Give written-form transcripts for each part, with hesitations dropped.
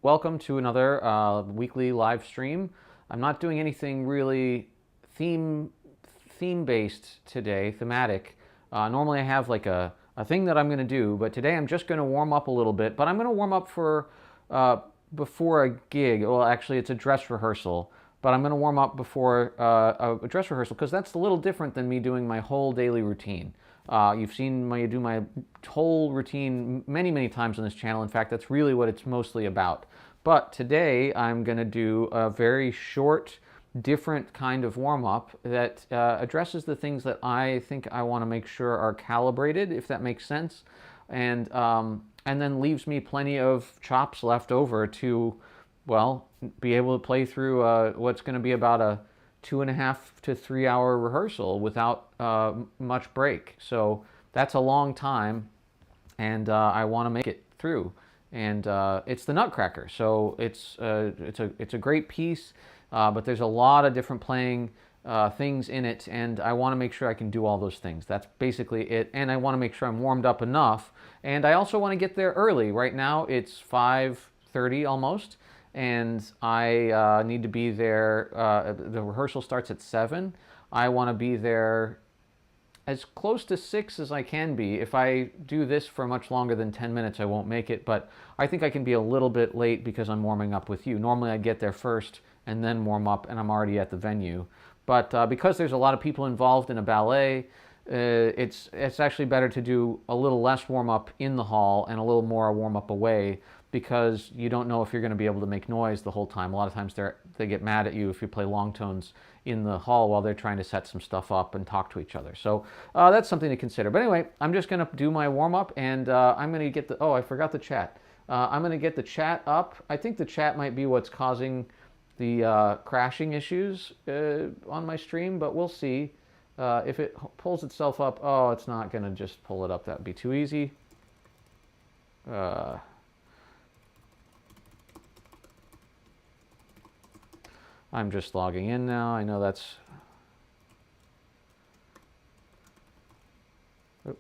welcome to another weekly live stream. I'm not doing anything really theme-based today, thematic. Normally I have like a thing that I'm going to do, but today I'm just going to warm up a little bit. But I'm going to warm up for before a gig. Well, actually, it's a dress rehearsal, but I'm going to warm up before a dress rehearsal because that's a little different than me doing my whole daily routine. You've seen me do my whole routine many, many times on this channel. In fact, that's really what it's mostly about. But today I'm going to do a very short, different kind of warm-up that addresses the things that I think I want to make sure are calibrated, if that makes sense, and then leaves me plenty of chops left over to, well, be able to play through what's going to be about a 2.5 to 3 hour rehearsal without much break. So that's a long time, and I want to make it through. And it's the Nutcracker, so it's a great piece, but there's a lot of different playing things in it, and I want to make sure I can do all those things. That's basically it, and I want to make sure I'm warmed up enough, and I also want to get there early. Right now it's 5:30 almost, and I need to be there. The rehearsal starts at 7. I want to be there as close to 6 as I can be. If I do this for much longer than 10 minutes, I won't make it, but I think I can be a little bit late because I'm warming up with you. Normally I'd get there first and then warm up, and I'm already at the venue. But because there's a lot of people involved in a ballet, it's actually better to do a little less warm-up in the hall and a little more warm-up away, because you don't know if you're going to be able to make noise the whole time. A lot of times they get mad at you if you play long tones in the hall while they're trying to set some stuff up and talk to each other. So that's something to consider. But anyway, I'm just going to do my warm-up, and I'm going to get the... Oh, I forgot the chat. I'm going to get the chat up. I think the chat might be what's causing the crashing issues on my stream, but we'll see. If it pulls itself up... Oh, it's not going to just pull it up. That would be too easy. I'm just logging in now. I know that's... Oh.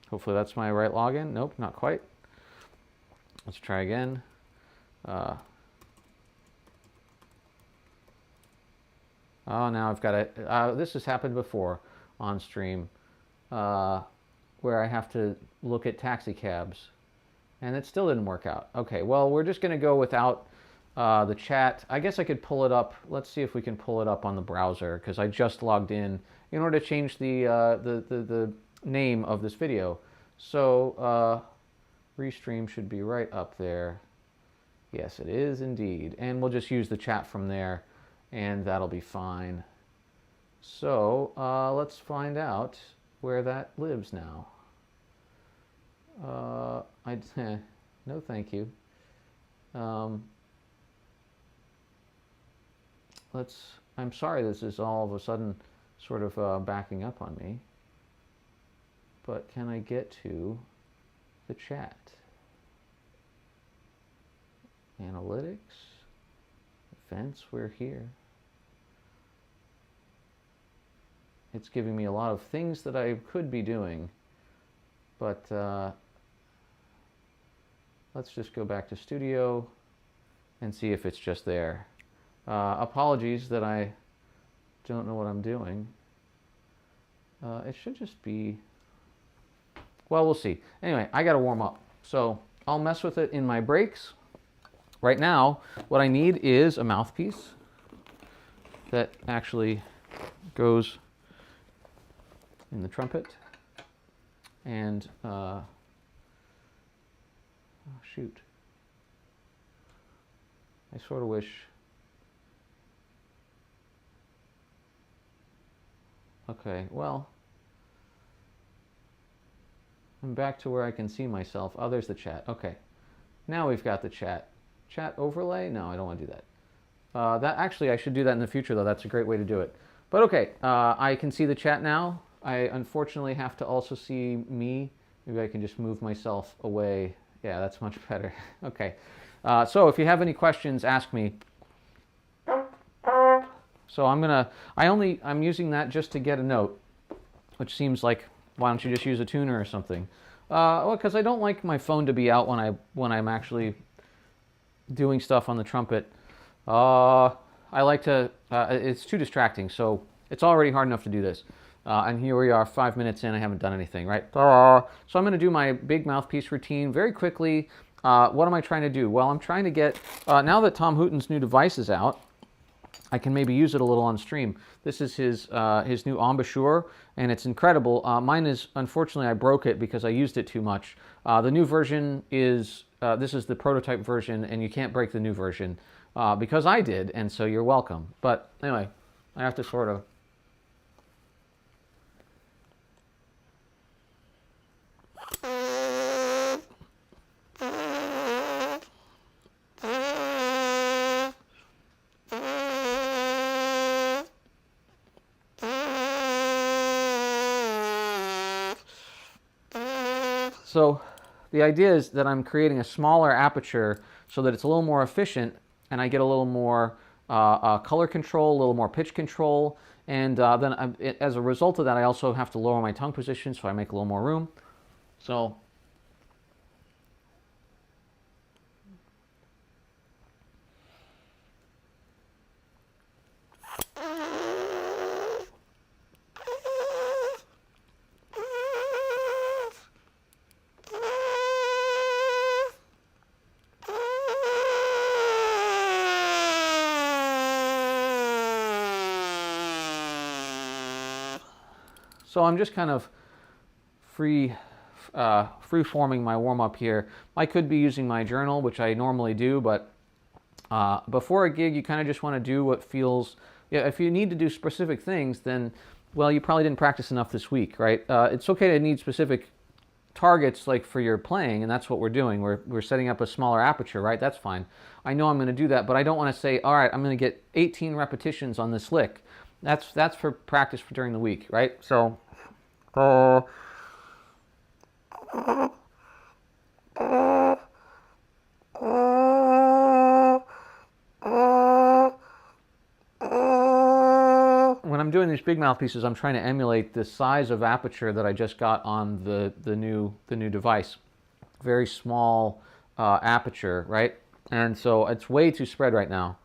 Hopefully that's my right login. Nope, not quite. Let's try again. Oh, now I've got it. This has happened before on stream, where I have to look at taxi cabs. And it still didn't work out. Okay, well, we're just going to go without the chat. I guess I could pull it up. Let's see if we can pull it up on the browser, because I just logged in order to change the name of this video. So Restream should be right up there. Yes, it is indeed. And we'll just use the chat from there, and that'll be fine. So let's find out where that lives now. No, thank you. I'm sorry this is all of a sudden sort of backing up on me, but can I get to the chat? Analytics, events, we're here. It's giving me a lot of things that I could be doing, but let's just go back to studio and see if it's just there. Apologies that I don't know what I'm doing. It should just be... Well, we'll see. Anyway, I gotta warm up, so I'll mess with it in my breaks. Right now, what I need is a mouthpiece that actually goes in the trumpet. And, oh shoot. I sort of wish... Okay, well, I'm back to where I can see myself. Oh, there's the chat. Okay, now we've got the chat. Chat overlay? No, I don't want to do that. That actually, I should do that in the future, though. That's a great way to do it. But okay, I can see the chat now. I unfortunately have to also see me. Maybe I can just move myself away. Yeah, that's much better. Okay. So if you have any questions, ask me. So I'm using that just to get a note, which seems like, why don't you just use a tuner or something? Well, because I don't like my phone to be out when I'm actually doing stuff on the trumpet. I like to. It's too distracting, so it's already hard enough to do this. And here we are, 5 minutes in. I haven't done anything, right? So I'm going to do my big mouthpiece routine very quickly. What am I trying to do? Well, I'm trying to get now that Tom Hooton's new device is out, I can maybe use it a little on stream. This is his new embouchure, and it's incredible. Mine is, unfortunately, I broke it because I used it too much. The new version is, this is the prototype version, and you can't break the new version because I did, and so you're welcome. But anyway, I have to sort of. So the idea is that I'm creating a smaller aperture so that it's a little more efficient and I get a little more color control, a little more pitch control. And as a result of that, I also have to lower my tongue position so I make a little more room. So I'm just kind of free forming my warm up here. I could be using my journal, which I normally do, but before a gig, you kind of just want to do what feels. Yeah, if you need to do specific things, then well, you probably didn't practice enough this week, right? It's okay to need specific targets like for your playing, and that's what we're doing. We're setting up a smaller aperture, right? That's fine. I know I'm going to do that, but I don't want to say, all right, I'm going to get 18 repetitions on this lick. That's for practice for during the week, right? So. When I'm doing these big mouthpieces, I'm trying to emulate the size of aperture that I just got on the new device. Very small aperture, right? And so it's way too spread right now.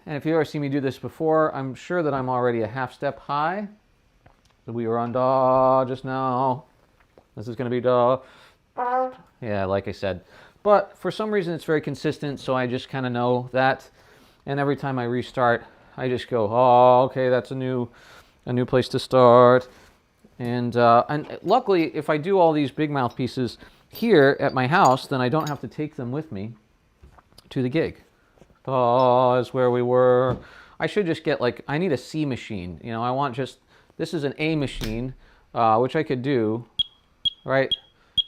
And if you ever see me do this before, I'm sure that I'm already a half step high. So we were on da just now. This is going to be da. Yeah, like I said. But for some reason, it's very consistent, so I just kind of know that. And every time I restart, I just go, oh, okay, that's a new place to start. And luckily, if I do all these big mouthpieces here at my house, then I don't have to take them with me to the gig. Oh, is where we were. I should just get I need a C machine. You know, I want this is an A machine, which I could do, right?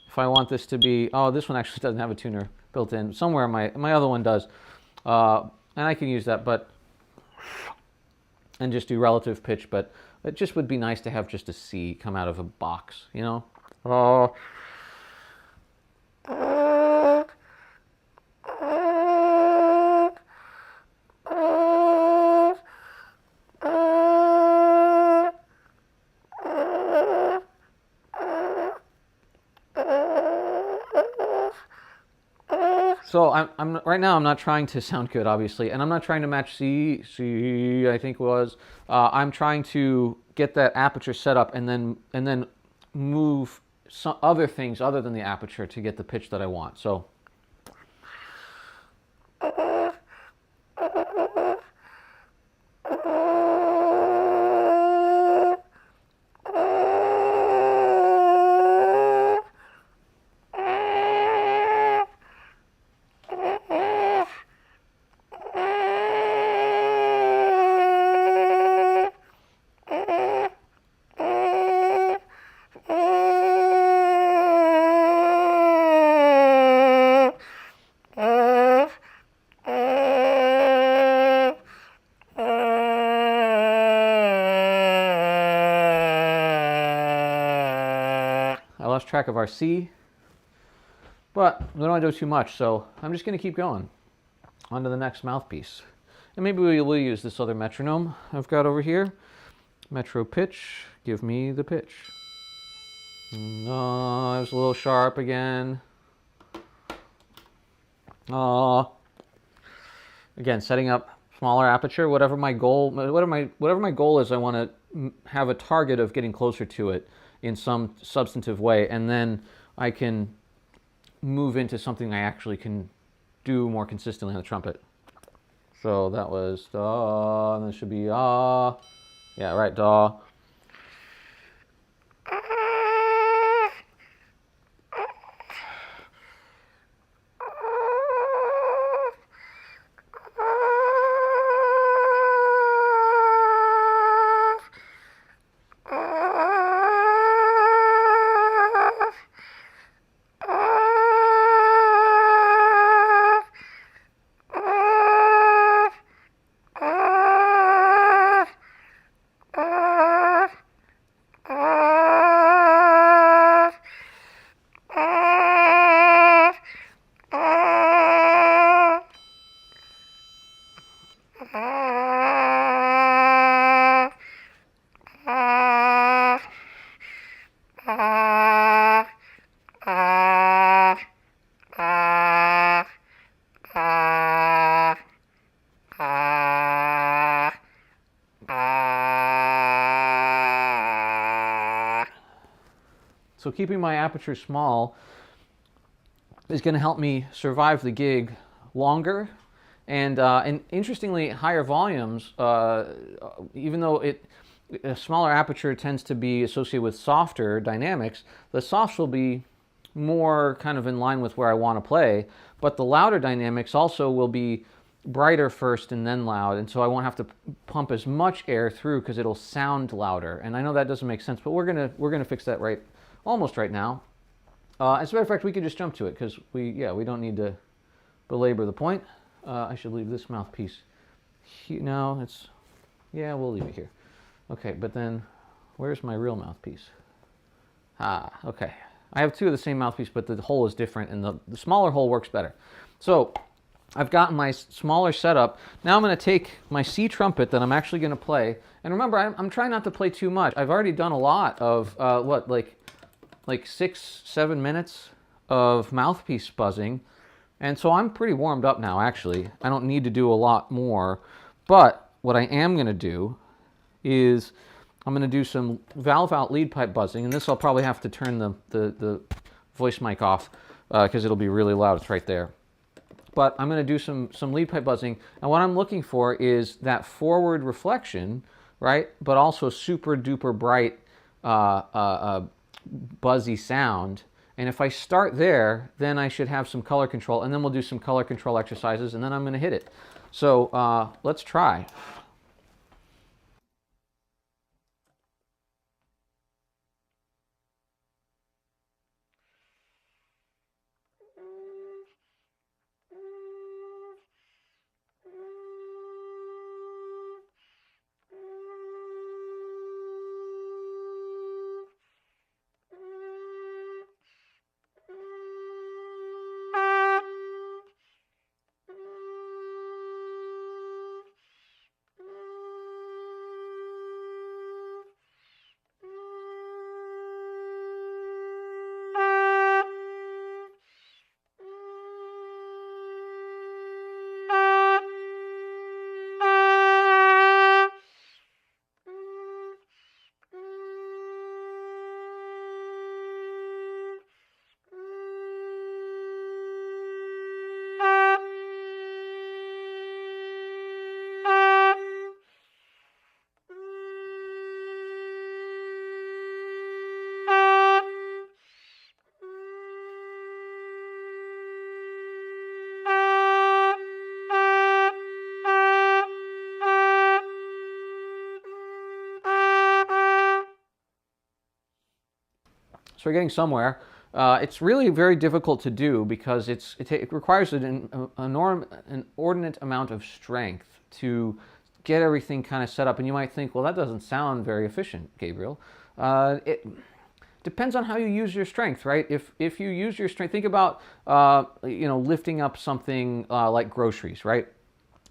If I want this to be, oh, this one actually doesn't have a tuner built in. Somewhere my other one does. And I can use that, and just do relative pitch, but it just would be nice to have just a C come out of a box, you know? Oh. So I'm right now. I'm not trying to sound good, obviously, and I'm not trying to match C. I think was. I'm trying to get that aperture set up, and then move some other things other than the aperture to get the pitch that I want. So. track of our C, but we don't want to do too much, so I'm just going to keep going on to the next mouthpiece. And maybe we will use this other metronome I've got over here. Metro pitch, give me the pitch. No, it was a little sharp again. Again, setting up smaller aperture, whatever my goal is, I want to have a target of getting closer to it in some substantive way, and then I can move into something I actually can do more consistently on the trumpet. So that was da, and this should be ah. Yeah, right, da. So keeping my aperture small is going to help me survive the gig longer. And interestingly, higher volumes, even though a smaller aperture tends to be associated with softer dynamics, the softs will be more kind of in line with where I want to play, but the louder dynamics also will be brighter first and then loud, and so I won't have to pump as much air through because it'll sound louder. And I know that doesn't make sense, but we're gonna fix that almost right now. As a matter of fact, we could just jump to it because we don't need to belabor the point. I should leave this mouthpiece here. No, we'll leave it here. Okay, but then where's my real mouthpiece? Okay. I have two of the same mouthpiece, but the hole is different, and the smaller hole works better. So I've gotten my smaller setup. Now I'm going to take my C trumpet that I'm actually going to play. And remember, I'm trying not to play too much. I've already done a lot of, like 6-7 minutes of mouthpiece buzzing. And so I'm pretty warmed up now, actually. I don't need to do a lot more. But what I am going to do is I'm going to do some valve out lead pipe buzzing. And this I'll probably have to turn the voice mic off because it'll be really loud. It's right there. But I'm going to do some lead pipe buzzing. And what I'm looking for is that forward reflection, right? But also super duper bright buzzy sound. And if I start there, then I should have some color control, and then we'll do some color control exercises, and then I'm going to hit it. So let's try. So we're getting somewhere. It's really very difficult to do because it requires an inordinate amount of strength to get everything kind of set up. And you might think, well, that doesn't sound very efficient, Gabriel. depends on how you use your strength, right? If you use your strength, think about lifting up something like groceries, right?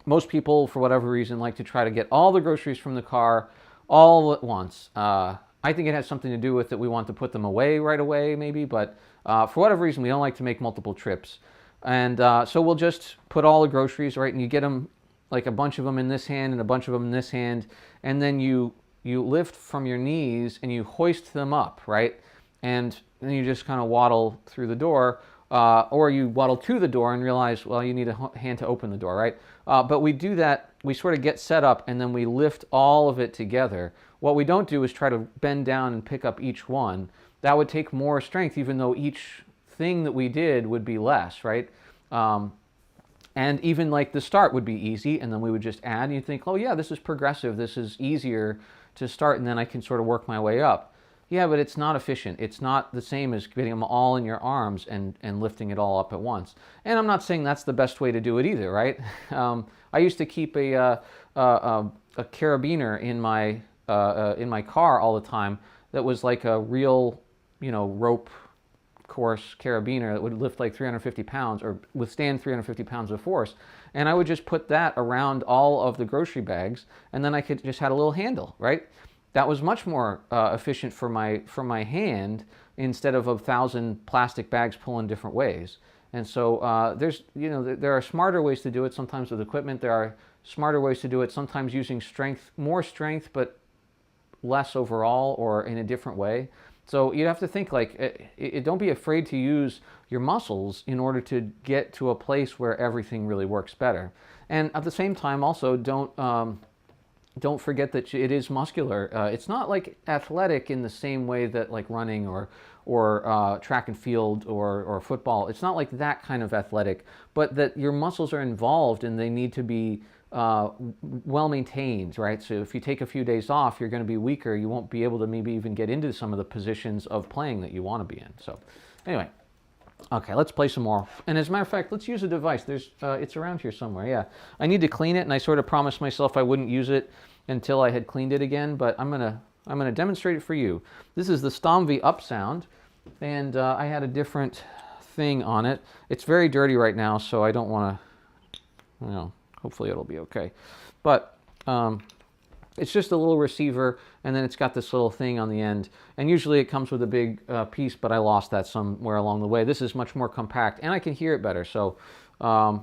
Most people, for whatever reason, like to try to get all the groceries from the car all at once. I think it has something to do with that we want to put them away right away, maybe, but for whatever reason, we don't like to make multiple trips. And so we'll just put all the groceries, right, and you get them, like a bunch of them in this hand and a bunch of them in this hand, and then you lift from your knees and you hoist them up, right? And then you just kind of waddle through the door, or you waddle to the door and realize, well, you need a hand to open the door, right? But we do that, we sort of get set up and then we lift all of it together. What we don't do is try to bend down and pick up each one. That would take more strength, even though each thing that we did would be less, right? And even like the start would be easy, and then we would just add, and you think, oh yeah, this is progressive, this is easier to start, and then I can sort of work my way up. Yeah, but it's not efficient. It's not the same as getting them all in your arms and lifting it all up at once. And I'm not saying that's the best way to do it either, right? I used to keep a carabiner in my car all the time that was like a real, rope course carabiner that would lift like 350 pounds or withstand 350 pounds of force. And I would just put that around all of the grocery bags, and then I could just had a little handle, right? That was much more efficient for my hand instead of 1,000 plastic bags pulling different ways. And so there are smarter ways to do it. Sometimes with equipment, there are smarter ways to do it. Sometimes using more strength, but less overall, or in a different way. So you have to think don't be afraid to use your muscles in order to get to a place where everything really works better. And at the same time, also don't forget that it is muscular. It's not like athletic in the same way that like running or track and field or football. It's not like that kind of athletic, but that your muscles are involved and they need to be well maintained, right? So if you take a few days off, you're going to be weaker. You won't be able to maybe even get into some of the positions of playing that you want to be in. So anyway, okay, let's play some more. And as a matter of fact, let's use a device. It's around here somewhere. Yeah, I need to clean it, and I sort of promised myself I wouldn't use it until I had cleaned it again. But I'm gonna demonstrate it for you. This is the Stomvy Up sound, and I had a different thing on it. It's very dirty right now, so I don't want to, hopefully it'll be okay. But it's just a little receiver, and then it's got this little thing on the end. And usually it comes with a big piece, but I lost that somewhere along the way. This is much more compact, and I can hear it better. So what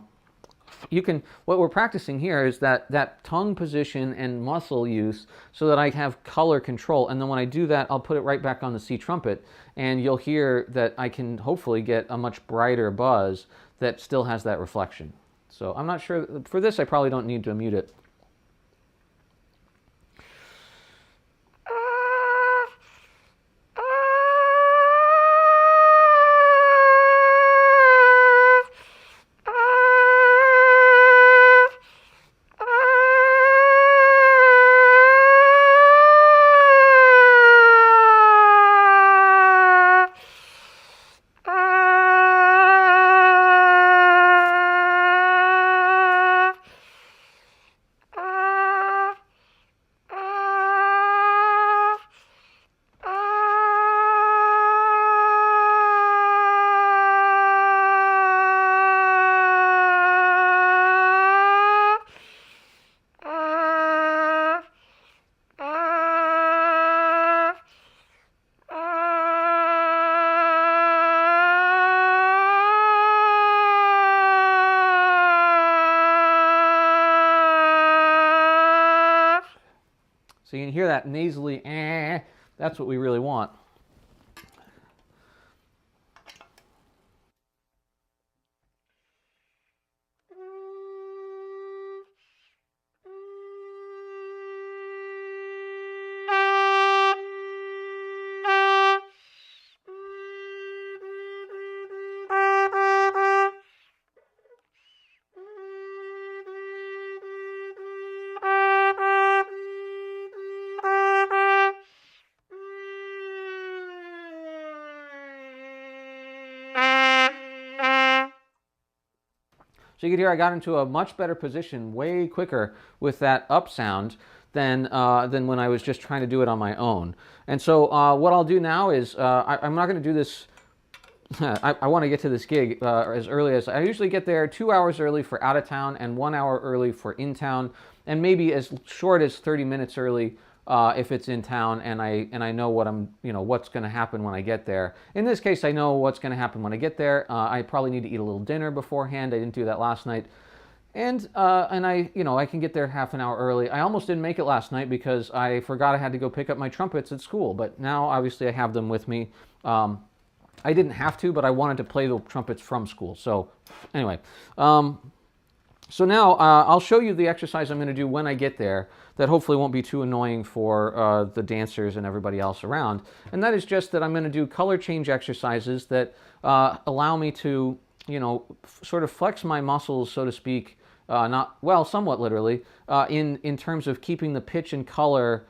we're practicing here is that tongue position and muscle use so that I have color control. And then when I do that, I'll put it right back on the C trumpet, and you'll hear that I can hopefully get a much brighter buzz that still has that reflection. So I'm not sure, for this I probably don't need to mute it. So you can hear that nasally, that's what we really want. So you can hear I got into a much better position way quicker with that up sound than when I was just trying to do it on my own. And so what I'll do now is I'm not going to do this. I want to get to this gig as early as I usually get there 2 hours early for out of town and 1 hour early for in town, and maybe as short as 30 minutes early if it's in town and I know what's going to happen when I get there. In this case, I know what's going to happen when I get there. I probably need to eat a little dinner beforehand. I didn't do that last night. And I can get there half an hour early. I almost didn't make it last night because I forgot I had to go pick up my trumpets at school. But now, obviously, I have them with me. I didn't have to, but I wanted to play the trumpets from school. So anyway, so now I'll show you the exercise I'm going to do when I get there that hopefully won't be too annoying for the dancers and everybody else around. And that is just that I'm going to do color change exercises that allow me to, sort of flex my muscles, so to speak, somewhat literally, in terms of keeping the pitch and color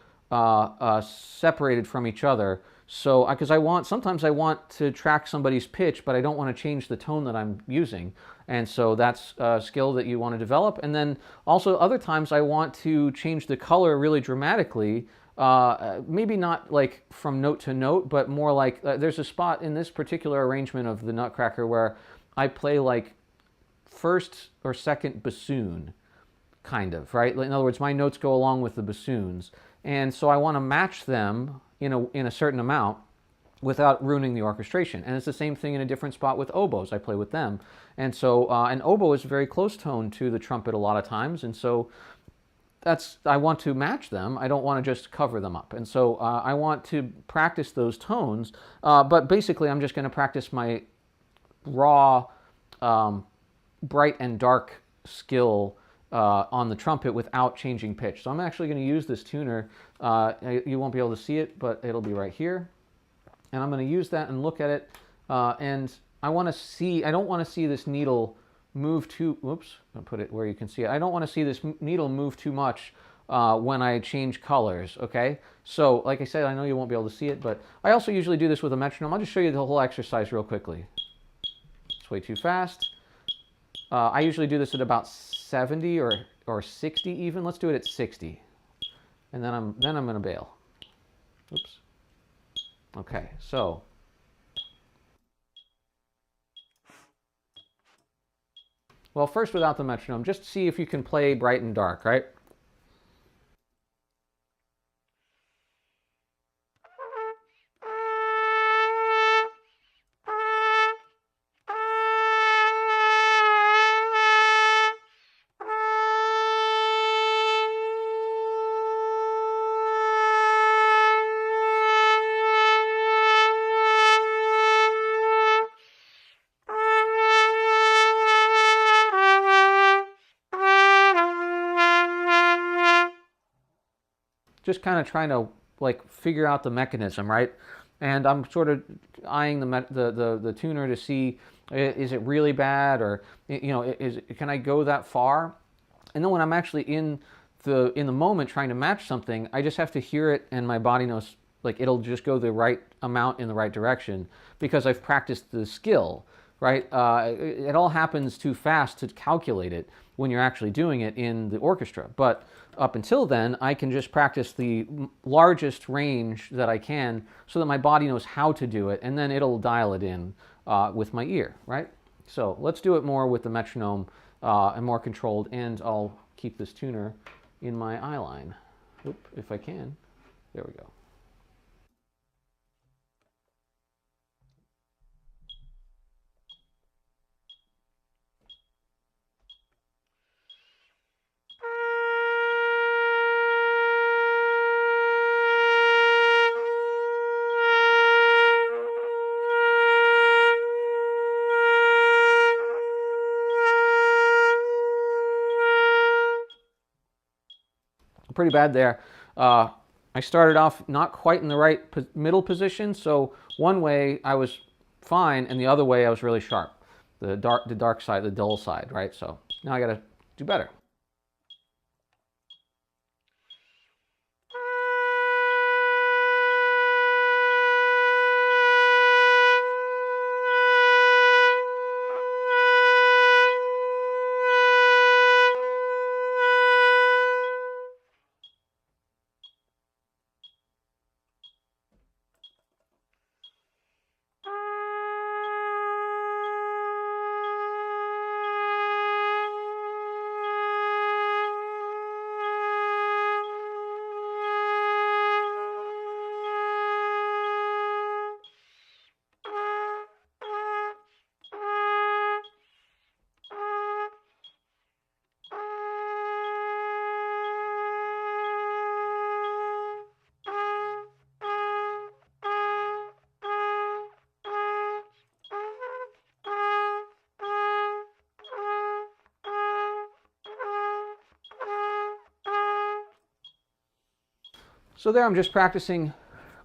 separated from each other. So, because sometimes I want to track somebody's pitch, but I don't want to change the tone that I'm using. And so that's a skill that you want to develop. And then also other times I want to change the color really dramatically, maybe not like from note to note, but more like there's a spot in this particular arrangement of the Nutcracker where I play like first or second bassoon, kind of, right? In other words, my notes go along with the bassoons. And so I want to match them in a certain amount without ruining the orchestration. And it's the same thing in a different spot with oboes. I play with them. And so an oboe is very close tone to the trumpet a lot of times. And so I want to match them. I don't want to just cover them up. And so I want to practice those tones. But basically, I'm just going to practice my raw, bright and dark skill on the trumpet without changing pitch. So I'm actually going to use this tuner. You won't be able to see it, but it'll be right here. And I'm going to use that and look at it. And I don't want to see this needle move too, I'll put it where you can see it. I don't want to see this needle move too much when I change colors, okay? So, like I said, I know you won't be able to see it, but I also usually do this with a metronome. I'll just show you the whole exercise real quickly. It's way too fast. I usually do this at about 70 or 60 even. Let's do it at 60. And then I'm going to bail. Oops. Okay, so well, first without the metronome, just see if you can play bright and dark, right? Just kind of trying to like figure out the mechanism, right? And I'm sort of eyeing the tuner to see, is it really bad, or can I go that far? And then when I'm actually in the moment trying to match something, I just have to hear it, and my body knows, like, it'll just go the right amount in the right direction because I've practiced the skill, right? It all happens too fast to calculate it when you're actually doing it in the orchestra. But up until then, I can just practice the largest range that I can so that my body knows how to do it, and then it'll dial it in with my ear, right? So let's do it more with the metronome and more controlled, and I'll keep this tuner in my eye line. Oop, if I can. There we go. Pretty bad there. I started off not quite in the right middle position, so one way I was fine, and the other way I was really sharp. The dark side, the dull side, right? So now I got to do better. So there I'm just practicing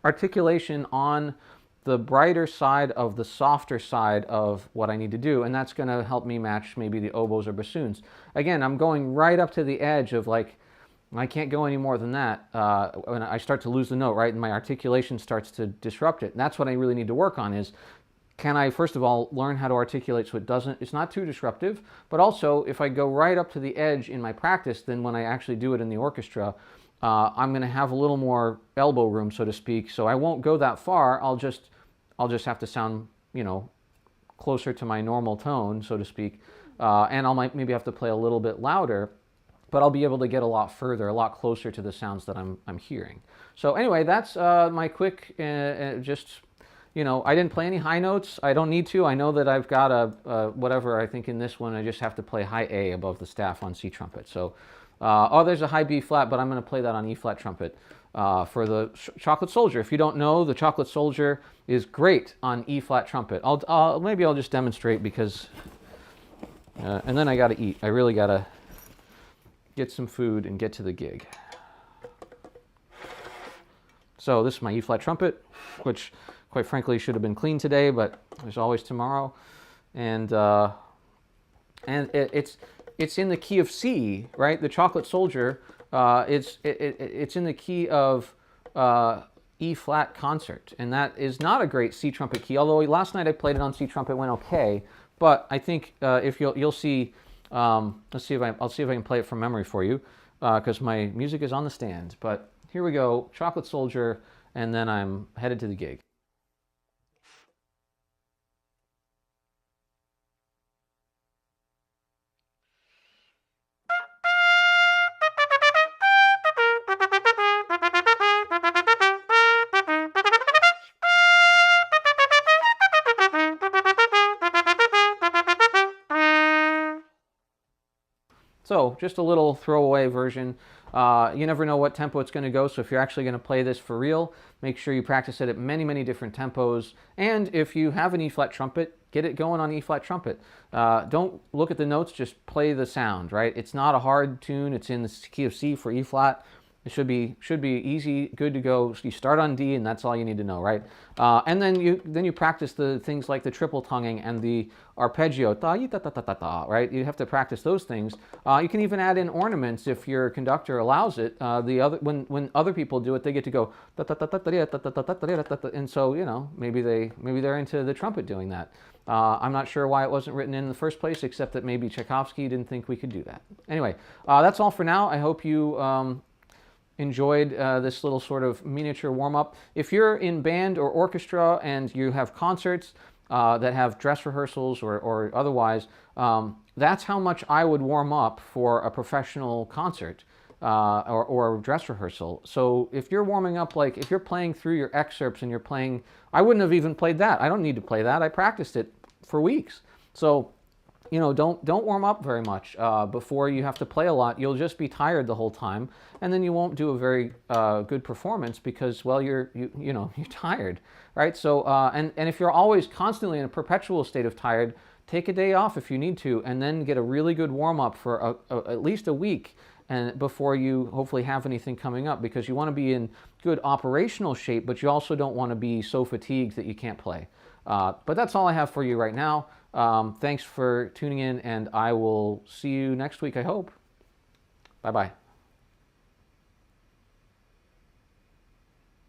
articulation on the brighter side of the softer side of what I need to do, and that's going to help me match maybe the oboes or bassoons. Again, I'm going right up to the edge of like, I can't go any more than that. When I start to lose the note, right, and my articulation starts to disrupt it. And that's what I really need to work on is, can I, first of all, learn how to articulate so it's not too disruptive, but also if I go right up to the edge in my practice, then when I actually do it in the orchestra, I'm going to have a little more elbow room, so to speak. So I won't go that far. I'll just have to sound, closer to my normal tone, so to speak. And I'll maybe have to play a little bit louder, but I'll be able to get a lot further, a lot closer to the sounds that I'm hearing. So anyway, that's my quick, I didn't play any high notes. I don't need to. I know that I've got a whatever, I think in this one, I just have to play high A above the staff on C trumpet. So, there's a high B flat, but I'm going to play that on E flat trumpet for the Chocolate Soldier. If you don't know, the Chocolate Soldier is great on E flat trumpet. Maybe I'll just demonstrate because, and then I got to eat. I really got to get some food and get to the gig. So this is my E flat trumpet, which quite frankly should have been clean today, but there's always tomorrow. And it's in the key of C, right? The Chocolate Soldier, it's in the key of E flat concert, and that is not a great C trumpet key. Although last night I played it on C trumpet, went okay. But I think if you'll see, I'll see if I can play it from memory for you, because my music is on the stand. But here we go, Chocolate Soldier, and then I'm headed to the gig. So just a little throwaway version. You never know what tempo it's going to go, so if you're actually going to play this for real, make sure you practice it at many, many different tempos. And if you have an E flat trumpet, get it going on E flat trumpet. Don't look at the notes, just play the sound, right? It's not a hard tune. It's in the key of C for E flat. It should be easy, good to go. So you start on D, and that's all you need to know, right? And then you practice the things like the triple tonguing and the arpeggio, ta ta ta ta ta ta, right? You have to practice those things. You can even add in ornaments if your conductor allows it. When other people do it, they get to go ta ta ta ta ta ta ta ta ta ta, and so maybe they're into the trumpet doing that. I'm not sure why it wasn't written in the first place, except that maybe Tchaikovsky didn't think we could do that. Anyway, that's all for now. I hope you enjoyed this little sort of miniature warm-up. If you're in band or orchestra and you have concerts that have dress rehearsals or otherwise, that's how much I would warm up for a professional concert or dress rehearsal. So if you're warming up, like if you're playing through your excerpts and you're playing, I wouldn't have even played that. I don't need to play that. I practiced it for weeks. So don't warm up very much before you have to play a lot. You'll just be tired the whole time, and then you won't do a very good performance because, well, you're tired, right? So and if you're always constantly in a perpetual state of tired, take a day off if you need to, and then get a really good warm up for at least a week, and before you hopefully have anything coming up, because you want to be in good operational shape, but you also don't want to be so fatigued that you can't play. But that's all I have for you right now. Thanks for tuning in, and I will see you next week, I hope. Bye-bye.